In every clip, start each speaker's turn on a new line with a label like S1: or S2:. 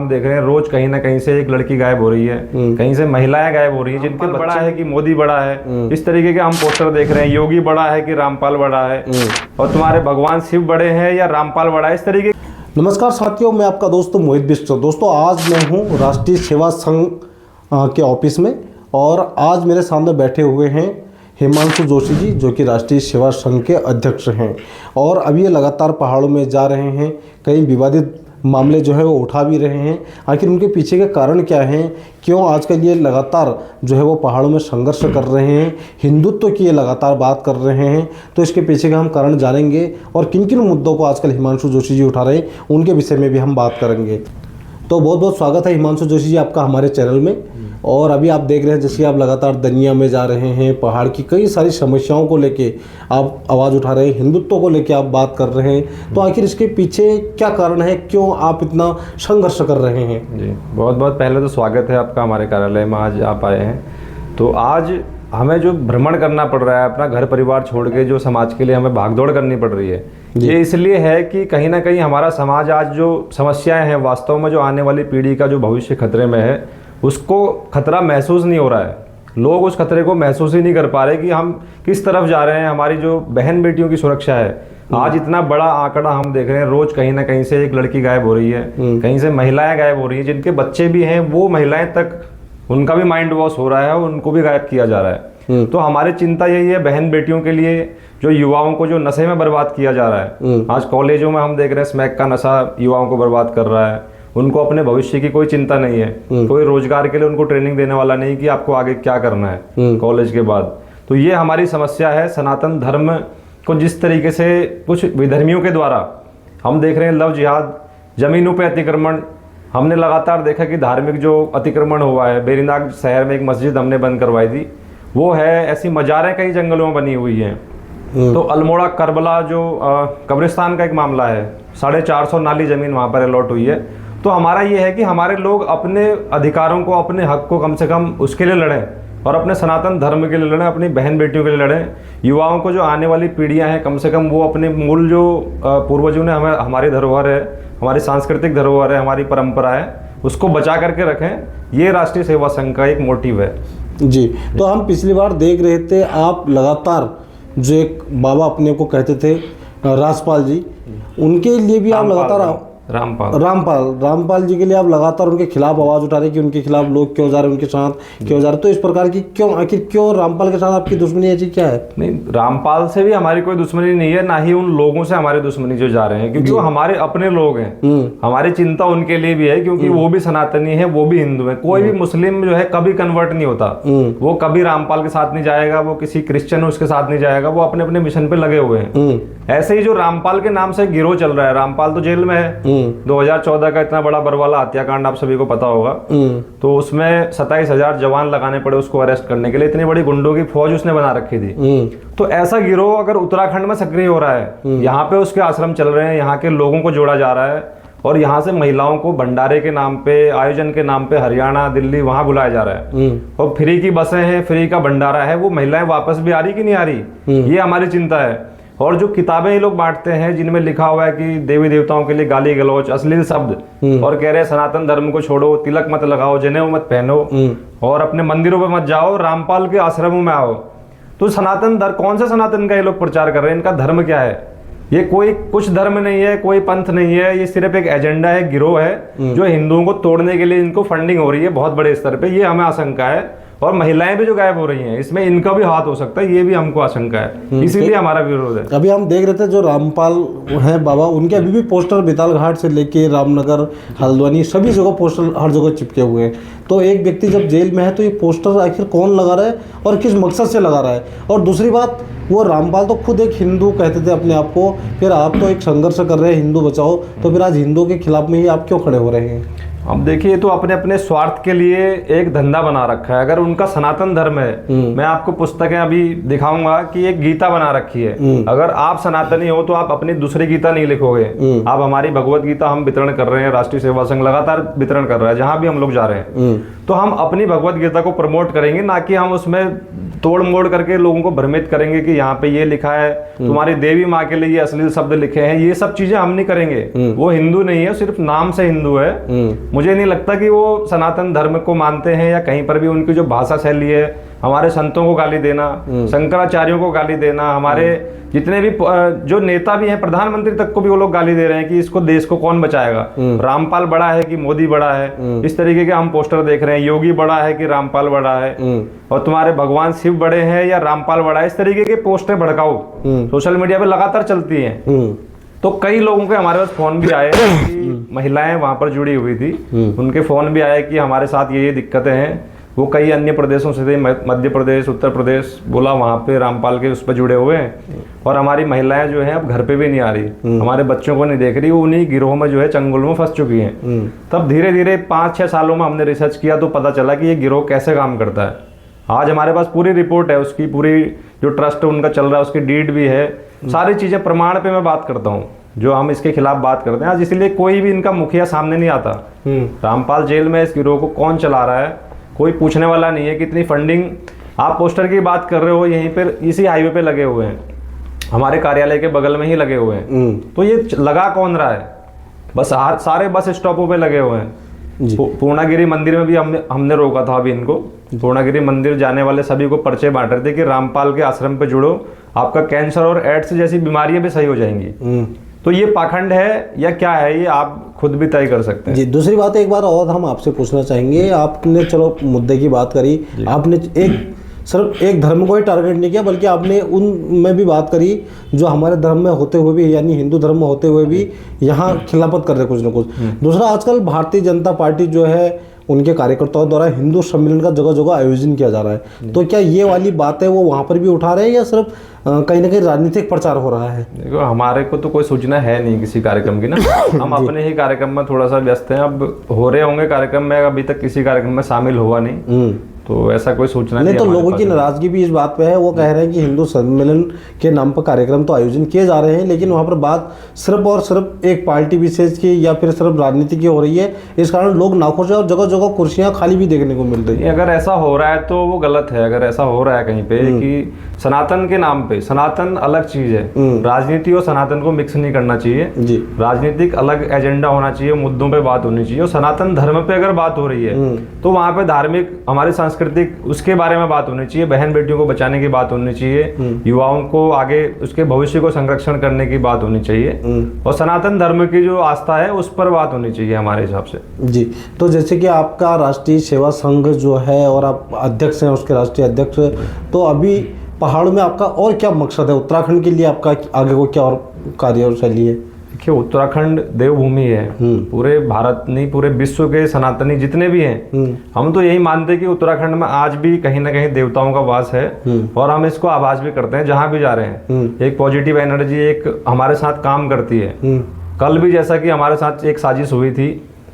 S1: हम देख रहे हैं रोज कहीं ना कहीं से एक लड़की गायब हो रही है, कहीं से महिलाएं गायब हो रही हैं। जिनके बड़ा है कि मोदी बड़ा है, इस तरीके के हम पोस्टर देख रहे हैं। योगी बड़ा है कि रामपाल बड़ा है, और तुम्हारे भगवान शिव बड़े हैं या रामपाल बड़ा है, इस तरीके।
S2: नमस्कार साथियों, मैं आपका दोस्त मोहित बिष्ट। दोस्तों, आज मैं हूं राष्ट्रीय सेवा संघ के ऑफिस में, और आज मेरे सामने बैठे हुए हैं हिमांशु जोशी जी, जो कि राष्ट्रीय सेवा संघ के अध्यक्ष हैं। और अभी ये लगातार पहाड़ों में जा रहे हैं, कई विवादित मामले जो है वो उठा भी रहे हैं। आखिर उनके पीछे के कारण क्या हैं, क्यों आजकल ये लगातार जो है वो पहाड़ों में संघर्ष कर रहे हैं, हिंदुत्व की ये लगातार बात कर रहे हैं, तो इसके पीछे का हम कारण जानेंगे। और किन किन मुद्दों को आजकल हिमांशु जोशी जी उठा रहे हैं, उनके विषय में भी हम बात करेंगे। तो बहुत बहुत स्वागत है हिमांशु जोशी जी आपका हमारे चैनल में। और अभी आप देख रहे हैं जैसे आप लगातार दुनिया में जा रहे हैं, पहाड़ की कई सारी समस्याओं को लेके आप आवाज़ उठा रहे हैं, हिंदुत्व को लेके आप बात कर रहे हैं, तो आखिर इसके पीछे क्या कारण है, क्यों आप इतना संघर्ष कर रहे हैं?
S1: जी, बहुत बहुत पहले तो स्वागत है आपका हमारे कार्यालय में। आज आप आए हैं, तो आज हमें जो भ्रमण करना पड़ रहा है, अपना घर परिवार छोड़ के जो समाज के लिए हमें भागदौड़ करनी पड़ रही है, ये इसलिए है कि कहीं ना कहीं हमारा समाज आज जो समस्याएं हैं, वास्तव में जो आने वाली पीढ़ी का जो भविष्य खतरे में है, उसको खतरा महसूस नहीं हो रहा है। लोग उस खतरे को महसूस ही नहीं कर पा रहे कि हम किस तरफ जा रहे हैं। हमारी जो बहन बेटियों की सुरक्षा है, आज इतना बड़ा आंकड़ा हम देख रहे हैं, रोज कहीं ना कहीं से एक लड़की गायब हो रही है, कहीं से महिलाएं गायब हो रही हैं। जिनके बच्चे भी हैं वो महिलाएं तक, उनका भी माइंड वॉश हो रहा है और उनको भी गायब किया जा रहा है। तो हमारी चिंता यही है बहन बेटियों के लिए, जो युवाओं को जो नशे में बर्बाद किया जा रहा है। आज कॉलेजों में हम देख रहे हैं स्मैक का नशा युवाओं को बर्बाद कर रहा है। उनको अपने भविष्य की कोई चिंता नहीं है, कोई रोजगार के लिए उनको ट्रेनिंग देने वाला नहीं कि आपको आगे क्या करना है कॉलेज के बाद। तो ये हमारी समस्या है। सनातन धर्म को जिस तरीके से कुछ विधर्मियों के द्वारा हम देख रहे हैं, लव जिहाद, जमीनों पे अतिक्रमण, हमने लगातार देखा कि धार्मिक जो अतिक्रमण हुआ है, बेरीनाग शहर में एक मस्जिद हमने बंद करवाई थी, वो है। ऐसी मज़ारें कई जंगलों में बनी हुई हैं। तो अल्मोड़ा करबला जो कब्रिस्तान का एक मामला है, 450 नाली ज़मीन वहाँ पर अलॉट हुई है। तो हमारा ये है कि हमारे लोग अपने अधिकारों को, अपने हक को कम से कम उसके लिए लड़ें, और अपने सनातन धर्म के लिए लड़ें, अपनी बहन बेटियों के लिए लड़ें। युवाओं को जो आने वाली पीढ़ियां हैं, कम से कम वो अपने मूल जो पूर्वजों ने हमें, हमारी धरोहर है, हमारी सांस्कृतिक धरोहर है, हमारी परंपरा है, उसको बचा करके रखें। ये राष्ट्रीय सेवा संघ का एक मोटिव है
S2: जी। तो हम पिछली बार देख रहे थे, आप लगातार जो एक बाबा अपने को कहते थे राजपाल जी, उनके लिए भी आप लगातार रामपाल जी के लिए आप लगातार उनके खिलाफ आवाज उठा रहे कि उनके खिलाफ लोग क्यों जा रहे हैं, उनके साथ क्यों जा रहे हैं। तो इस प्रकार की क्यों, आखिर क्यों रामपाल के साथ आपकी दुश्मनी ऐसी क्या है?
S1: नहीं, रामपाल से भी हमारी कोई दुश्मनी नहीं है, ना ही उन लोगों से हमारी दुश्मनी जो जा रहे हैं, क्योंकि वो हमारे अपने लोग हैं। हमारी चिंता उनके लिए भी है, क्योंकि वो भी सनातनी है, वो भी हिंदू है। कोई भी मुस्लिम जो है कभी कन्वर्ट नहीं होता, वो कभी रामपाल के साथ नहीं जाएगा, वो किसी क्रिश्चियन उसके साथ नहीं जाएगा, वो अपने अपने मिशन पे लगे हुए हैं। ऐसे ही जो रामपाल के नाम से गिरोह चल रहा है, रामपाल तो जेल में है। 2014 का इतना बड़ा बरवाला हत्याकांड आप सभी को पता होगा, तो उसमें 27,000 जवान लगाने पड़े उसको अरेस्ट करने के लिए। इतनी बड़ी गुंडों की फौज उसने बना रखी थी। तो ऐसा गिरोह अगर उत्तराखंड में सक्रिय हो रहा है, यहाँ पे उसके आश्रम चल रहे हैं, यहाँ के लोगों को जोड़ा जा रहा है, और यहाँ से महिलाओं को भंडारे के नाम पे, आयोजन के नाम पे हरियाणा, दिल्ली, वहां बुलाया जा रहा है, और फ्री की बसें हैं, फ्री का भंडारा है, वो महिलाएं वापस भी आ रही कि नहीं आ रही, ये हमारी चिंता है। और जो किताबें ये लोग बांटते हैं, जिनमें लिखा हुआ है कि देवी देवताओं के लिए गाली गलौच, अश्लील शब्द, और कह रहे हैं सनातन धर्म को छोड़ो, तिलक मत लगाओ, जनेऊ मत पहनो, और अपने मंदिरों पे मत जाओ, रामपाल के आश्रमों में आओ। तो सनातन धर्म, कौन सा सनातन का ये लोग प्रचार कर रहे हैं? इनका धर्म क्या है? ये कोई कुछ धर्म नहीं है, कोई पंथ नहीं है, ये सिर्फ एक एजेंडा है, गिरोह है, जो हिंदुओं को तोड़ने के लिए इनको फंडिंग हो रही है बहुत बड़े स्तर पे। ये हमें आशंका है। और महिलाएं भी जो गायब हो रही हैं, इसमें इनका भी हाथ हो सकता है, ये भी हमको आशंका है, इसीलिए हमारा विरोध है।
S2: अभी हम देख रहे थे जो रामपाल हैं बाबा, उनके अभी भी पोस्टर बेताल घाट से लेके रामनगर, हल्द्वानी, सभी जगह पोस्टर हर जगह चिपके हुए हैं। तो एक व्यक्ति जब जेल में है, तो ये पोस्टर आखिर कौन लगा रहा है और किस मकसद से लगा रहा है? और दूसरी बात, वो रामपाल तो खुद एक हिंदू कहते थे अपने आप को, फिर आप तो एक संघर्ष कर रहे हैं हिंदू बचाओ, तो फिर आज हिंदू के खिलाफ में ही आप क्यों खड़े हो रहे हैं?
S1: अब देखिए, तो अपने अपने स्वार्थ के लिए एक धंधा बना रखा है। अगर उनका सनातन धर्म है, मैं आपको पुस्तकें अभी दिखाऊंगा कि एक गीता बना रखी है। अगर आप सनातनी हो तो आप अपनी दूसरी गीता नहीं लिखोगे। आप हमारी भगवत गीता हम वितरण कर रहे हैं, राष्ट्रीय सेवा संघ लगातार वितरण कर रहा है जहां भी हम लोग जा रहे हैं। तो हम अपनी भगवत गीता को प्रमोट करेंगे, ना कि हम उसमें तोड़ मोड़ करके लोगों को भ्रमित करेंगे कि यहाँ पे ये लिखा है, तुम्हारी देवी माँ के लिए ये अश्लील शब्द लिखे हैं, ये सब चीजें हम नहीं करेंगे। वो हिंदू नहीं है, सिर्फ नाम से हिंदू है। मुझे नहीं लगता कि वो सनातन धर्म को मानते हैं, या कहीं पर भी उनकी जो भाषा शैली है, हमारे संतों को गाली देना, शंकराचार्यों को गाली देना, हमारे जितने भी जो नेता भी हैं, प्रधानमंत्री तक को भी वो लोग गाली दे रहे हैं कि इसको देश को कौन बचाएगा, रामपाल बड़ा है कि मोदी बड़ा है, इस तरीके के हम पोस्टर देख रहे हैं। योगी बड़ा है कि रामपाल बड़ा है, और तुम्हारे भगवान शिव बड़े हैं या रामपाल बड़ा है, इस तरीके के पोस्टर भड़काऊ सोशल मीडिया पे लगातार चलती हैं। तो कई लोगों के हमारे पास फोन भी आए कि महिलाएं वहां पर जुड़ी हुई थी, उनके फोन भी आए कि हमारे साथ ये दिक्कतें हैं। वो कई अन्य प्रदेशों से थे, मध्य प्रदेश, उत्तर प्रदेश, बोला वहाँ पे रामपाल के उस पर जुड़े हुए हैं, और हमारी महिलाएं जो हैं अब घर पे भी नहीं आ रही, हमारे बच्चों को नहीं देख रही, वो उन्हीं गिरोह में जो है चंगुल में फंस चुकी हैं। तब धीरे धीरे 5-6 सालों में हमने रिसर्च किया तो पता चला कि ये गिरोह कैसे काम करता है। आज हमारे पास पूरी रिपोर्ट है उसकी, पूरी जो ट्रस्ट उनका चल रहा है उसकी डीड भी है, सारी चीजें प्रमाण पे मैं बात करता हूँ जो हम इसके खिलाफ बात करते हैं आज। इसलिए कोई भी इनका मुखिया सामने नहीं आता। रामपाल जेल में इस गिरोह को कौन चला रहा है, कोई पूछने वाला नहीं है। कितनी फंडिंग, आप पोस्टर की बात कर रहे हो, यहीं पर इसी हाईवे पे लगे हुए हैं, हमारे कार्यालय के बगल में ही लगे हुए हैं। तो ये लगा कौन रहा है? बस सारे बस स्टॉपों पे लगे हुए हैं। पूर्णागिरी मंदिर में भी हमने रोका था अभी इनको। पूर्णागिरी मंदिर जाने वाले सभी को पर्चे बांट रहे थे कि रामपाल के आश्रम पे जुड़ो, आपका कैंसर और एड्स जैसी बीमारियां भी सही हो जाएंगी। तो ये पाखंड है या क्या है, ये आप खुद भी तय कर सकते हैं।
S2: जी, दूसरी बात एक बार और हम आपसे पूछना चाहेंगे। आपने चलो मुद्दे की बात करी, आपने सिर्फ एक धर्म को ही टारगेट नहीं किया, बल्कि आपने उन में भी बात करी जो हमारे धर्म में होते हुए भी, यानी हिंदू धर्म में होते हुए भी यहाँ खिलाफत कर रहे कुछ ना कुछ। दूसरा, आजकल भारतीय जनता पार्टी जो है उनके कार्यकर्ताओं द्वारा हिंदू सम्मेलन का जगह जगह आयोजन किया जा रहा है, तो क्या ये वाली बात है वो वहाँ पर भी उठा रहे हैं, या सिर्फ कहीं ना कहीं राजनीतिक प्रचार हो रहा है?
S1: देखो, हमारे को तो कोई सूचना है नहीं किसी कार्यक्रम की ना। हम अपने ही कार्यक्रम में थोड़ा सा व्यस्त हैं। अब हो रहे होंगे कार्यक्रम में, अभी तक किसी कार्यक्रम में शामिल हुआ नहीं, तो ऐसा कोई सूचना नहीं।
S2: तो लोगों की नाराजगी भी इस बात पे है, वो कह रहे हैं कि हिंदू सम्मेलन के नाम पर कार्यक्रम तो आयोजन किए जा रहे हैं, लेकिन वहाँ पर बात सिर्फ और सिर्फ एक पार्टी विशेष की या फिर सिर्फ राजनीति की हो रही है। इस कारण लोग नाखुश है और जगह जगह कुर्सियां खाली भी देखने को मिल रही है।
S1: अगर ऐसा हो रहा है तो वो गलत है। अगर ऐसा हो रहा है कहीं पे कि सनातन के नाम पे, सनातन अलग चीज है, राजनीति और सनातन को मिक्स नहीं करना चाहिए जी। राजनीतिक अलग एजेंडा होना चाहिए, मुद्दों पे बात होनी चाहिए। और सनातन धर्म पे अगर बात हो रही है तो वहाँ पे धार्मिक, हमारी सांस्कृतिक, उसके बारे में बात होनी चाहिए। बहन बेटियों को बचाने की बात होनी चाहिए, युवाओं को आगे उसके भविष्य को संरक्षण करने की बात होनी चाहिए, और सनातन धर्म की जो आस्था है उस पर बात होनी चाहिए हमारे हिसाब से
S2: जी। तो जैसे कि आपका राष्ट्रीय सेवा संघ जो है और आप अध्यक्ष हैं, उसके राष्ट्रीय अध्यक्ष, तो अभी पहाड़ों में आपका और क्या मकसद है? उत्तराखंड के लिए आपका आगे को क्या और कार्यशैली है?
S1: देखिए, उत्तराखंड देवभूमि है, पूरे भारत नहीं पूरे विश्व के सनातनी जितने भी हैं, हम तो यही मानते हैं कि उत्तराखंड में आज भी कहीं ना कहीं देवताओं का वास है, और हम इसको आभास भी करते हैं जहां भी जा रहे हैं। एक पॉजिटिव एनर्जी एक हमारे साथ काम करती है। कल भी जैसा कि हमारे साथ एक साजिश हुई थी,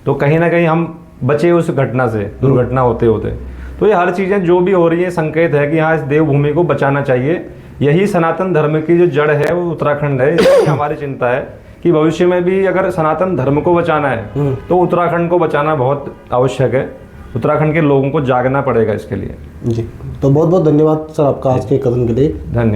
S1: तो कहीं ना कहीं हम बचे उस घटना से, दुर्घटना होते होते। तो ये हर चीजें जो भी हो रही है संकेत है कि हाँ, इस देवभूमि को बचाना चाहिए। यही सनातन धर्म की जो जड़ है वो उत्तराखंड है। इसलिए हमारी चिंता है कि भविष्य में भी अगर सनातन धर्म को बचाना है तो उत्तराखंड को बचाना बहुत आवश्यक है। उत्तराखंड के लोगों को जागना पड़ेगा इसके लिए।
S2: जी, तो बहुत बहुत धन्यवाद सर आपका आज के कदम के लिए।
S1: धन्यवाद।